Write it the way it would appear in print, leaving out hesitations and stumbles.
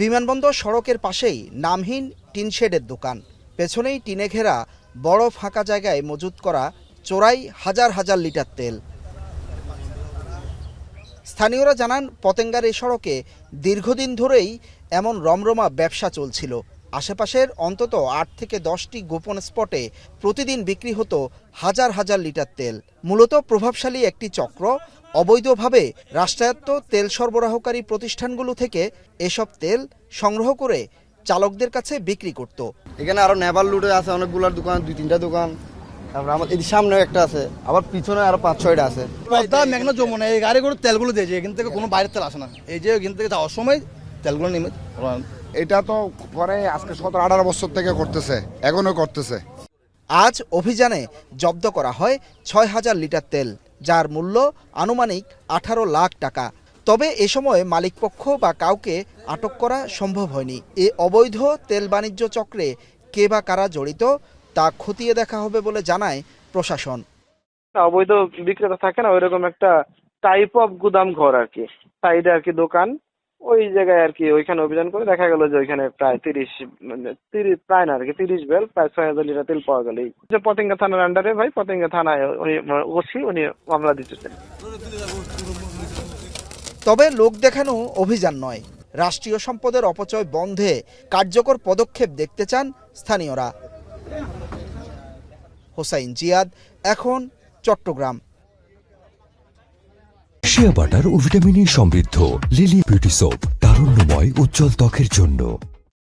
বিমানবন্দর সড়কের পাশেই নামহীন টিনশেডের দোকান, পেছনেই টিনে ঘেরা বড় ফাঁকা জায়গায় মজুত করা চোরাই হাজার হাজার লিটার তেল। স্থানীয়রা জানান, পতেঙ্গার এই সড়কে দীর্ঘদিন ধরেই এমন রমরমা ব্যবসা চলছিল। আশেপাশের অন্তত ৮ থেকে ১০টি গোপন স্পটে প্রতিদিন বিক্রি হতো হাজার হাজার লিটার তেল। মূলত প্রভাবশালী একটি চক্র অবৈধভাবে রাষ্ট্রায়ত্ত তেল সরবরাহকারী প্রতিষ্ঠানগুলো থেকে এসব তেল সংগ্রহ করে চালকদের কাছে বিক্রি করত। এখানে আরো নেভাল লুটে আছে অনেকগুলোর দোকান, 2-3টা দোকান। তারপর আমার এই সামনেও একটা আছে, আবার পিছনে আরো 5-6টা আছে। পদ্মা মেঘনা যমুনা এই গাড়িগুলো তেলগুলো দিয়েছে, এখান থেকে কোনো বাইরের তেল আসে না। এই যে এখান থেকে যাওয়ার সময় তেলগুলো নেমে। এটা তো করে আজকে 17-18 বছর থেকে করতেছে, এখনো করতেছে। আজ অভিযানে জব্দ করা হয় ৬,০০০ লিটার তেল, যার মূল্য আনুমানিক ১৮ লাখ টাকা। তবে এ সময় মালিকপক্ষ বা কাউকে আটক করা সম্ভব হয়নি। এ অবৈধ তেল বাণিজ্য চক্রে কে বা কারা জড়িত তা খতিয়ে দেখা হবে বলে জানায় প্রশাসন। অবৈধ বিক্রেতা থাকে না, ওইরকম একটা টাইপ অফ গুদাম ঘর আর কি, সাইডে আর কি দোকান, ওই জায়গায় আর কি ওইখানে অভিযান করে দেখা গেল যে ওইখানে প্রায় 30 প্রায় না আর কি 30 বেল প্রায় ৬,০০০ লিটার তেল পাওয়া গেল। যে পতেঙ্গা থানার আন্ডারে ভাই, পতেঙ্গা থানায় উনি ওসি, উনি মামলা দিতেছেন। তবে লোক দেখানো অভিযান নয়, রাষ্ট্রীয় সম্পদের অপচয় বন্ধে কার্যকর পদক্ষেপ দেখতে চান স্থানীয়রা। হোসাইন জিয়াদ, এখন, চট্টগ্রাম। শিয়া বাটার ও ভিটামিন ই সমৃদ্ধ লিলি বিউটি সোপ, তারুণ্যময় উজ্জ্বল ত্বকের জন্য।